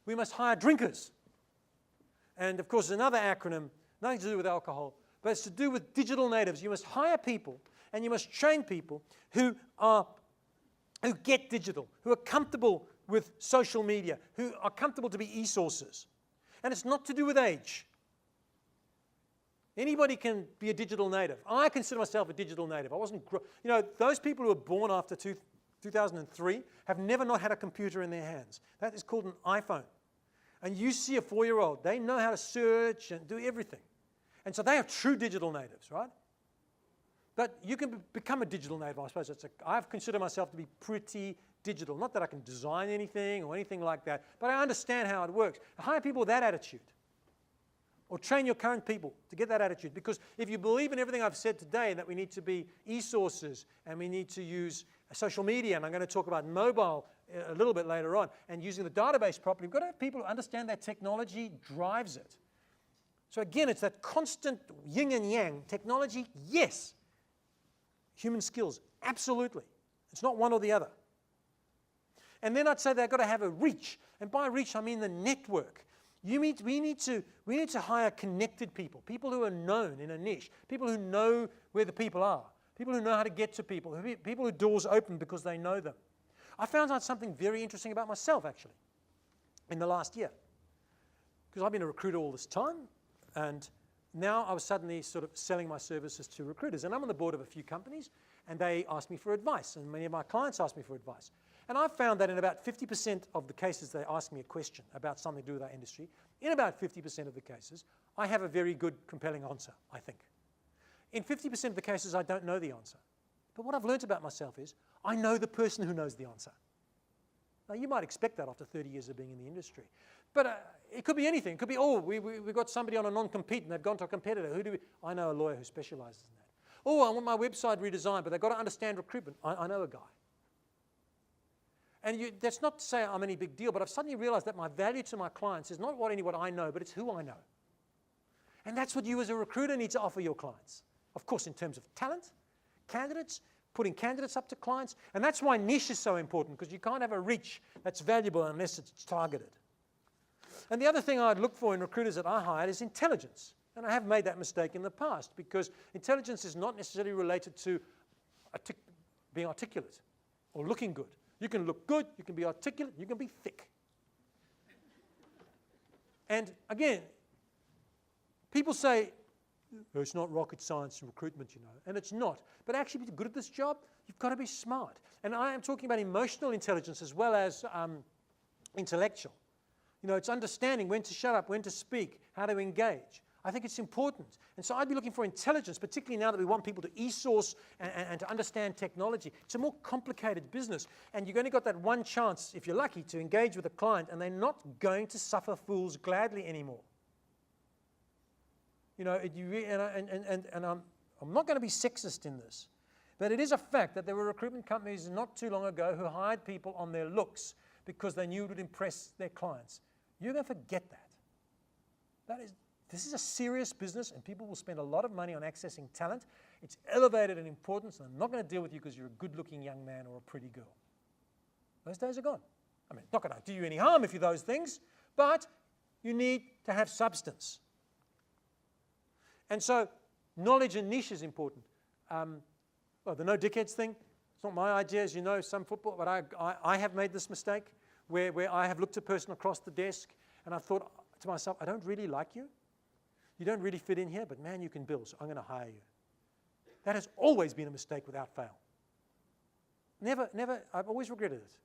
we must hire drinkers. And of course, another acronym, nothing to do with alcohol, but it's to do with digital natives. You must hire people and you must train people who get digital, who are comfortable with social media, who are comfortable to be e-sources. And it's not to do with age. Anybody can be a digital native. I consider myself a digital native. I wasn't, those people who were born after 2003 have never not had a computer in their hands. That is called an iPhone. And you see a 4-year-old, they know how to search and do everything. And so they are true digital natives, right? But you can become a digital native, I suppose. I've considered myself to be pretty digital. Not that I can design anything or anything like that, but I understand how it works. Hire people with that attitude. Or train your current people to get that attitude. Because if you believe in everything I've said today, that we need to be e-sources and we need to use social media, and I'm going to talk about mobile a little bit later on, and using the database properly, we've got to have people who understand that technology drives it. So again, it's that constant yin and yang. Technology, yes. Human skills, absolutely. It's not one or the other. And then I'd say they've got to have a reach. And by reach, I mean the network. We need to hire connected people, people who are known in a niche, people who know where the people are, people who know how to get to people, people who doors open because they know them. I found out something very interesting about myself, actually, in the last year. Because I've been a recruiter all this time, and now I was suddenly sort of selling my services to recruiters. And I'm on the board of a few companies, and they asked me for advice, and many of my clients asked me for advice. And I've found that in about 50% of the cases they ask me a question about something to do with our industry, in about 50% of the cases, I have a very good, compelling answer, I think. In 50% of the cases, I don't know the answer. But what I've learned about myself is, I know the person who knows the answer. Now, you might expect that after 30 years of being in the industry. But it could be anything. It could be, we've got somebody on a non-compete and they've gone to a competitor. I know a lawyer who specializes in that. Oh, I want my website redesigned, but they've got to understand recruitment. I know a guy. And that's not to say I'm any big deal, but I've suddenly realized that my value to my clients is not what I know, but it's who I know. And that's what you as a recruiter need to offer your clients. Of course, in terms of talent, candidates, putting candidates up to clients. And that's why niche is so important, because you can't have a reach that's valuable unless it's targeted. And the other thing I'd look for in recruiters that I hired is intelligence. And I have made that mistake in the past, because intelligence is not necessarily related to being articulate or looking good. You can look good, you can be articulate, you can be thick. And again, people say, oh, it's not rocket science in recruitment, and it's not. But actually, to be good at this job, you've got to be smart. And I am talking about emotional intelligence as well as intellectual. It's understanding when to shut up, when to speak, how to engage. I think it's important. And so I'd be looking for intelligence, particularly now that we want people to e-source and to understand technology. It's a more complicated business. And you've only got that one chance, if you're lucky, to engage with a client, and they're not going to suffer fools gladly anymore. I'm not going to be sexist in this, but it is a fact that there were recruitment companies not too long ago who hired people on their looks because they knew it would impress their clients. You're going to forget that. This is a serious business, and people will spend a lot of money on accessing talent. It's elevated in importance, and I'm not going to deal with you because you're a good-looking young man or a pretty girl. Those days are gone. I mean, it's not going to do you any harm if you're those things, but you need to have substance. And so knowledge and niche is important. The no dickheads thing, it's not my idea, as you know, some football, but I have made this mistake where I have looked at a person across the desk, and I thought to myself, I don't really like you. You don't really fit in here, but man, you can build, so I'm going to hire you. That has always been a mistake without fail. Never, I've always regretted it.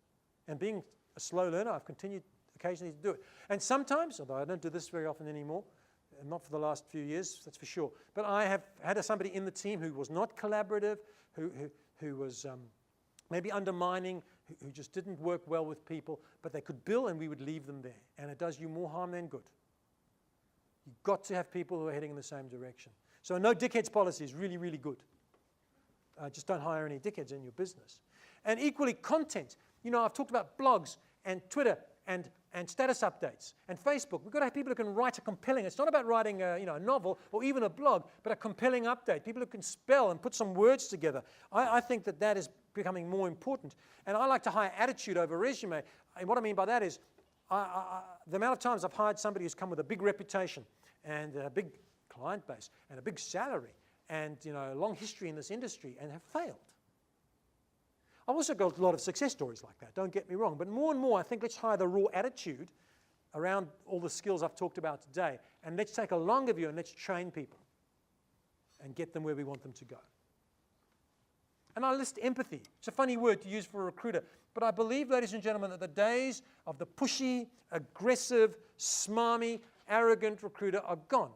And being a slow learner, I've continued occasionally to do it. And sometimes, although I don't do this very often anymore, not for the last few years, that's for sure, but I have had somebody in the team who was not collaborative, who was maybe undermining, who just didn't work well with people, but they could build and we would leave them there. And it does you more harm than good. You've got to have people who are heading in the same direction. So a no dickheads policy is really, really good. Just don't hire any dickheads in your business. And equally, content. I've talked about blogs and Twitter and status updates and Facebook. We've got to have people who can write a compelling. It's not about writing a novel or even a blog, but a compelling update. People who can spell and put some words together. I think that is becoming more important. And I like to hire attitude over resume. And what I mean by that is, The amount of times I've hired somebody who's come with a big reputation and a big client base and a big salary and a long history in this industry and have failed. I've also got a lot of success stories like that, don't get me wrong, but more and more I think let's hire the raw attitude around all the skills I've talked about today, and let's take a longer view and let's train people and get them where we want them to go. And I list empathy. It's a funny word to use for a recruiter, but I believe, ladies and gentlemen, that the days of the pushy, aggressive, smarmy, arrogant recruiter are gone.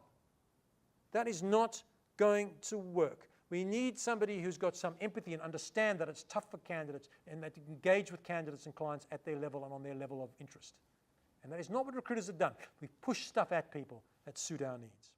That is not going to work. We need somebody who's got some empathy and understand that it's tough for candidates and that to engage with candidates and clients at their level and on their level of interest. And that is not what recruiters have done. We've pushed stuff at people that suit our needs.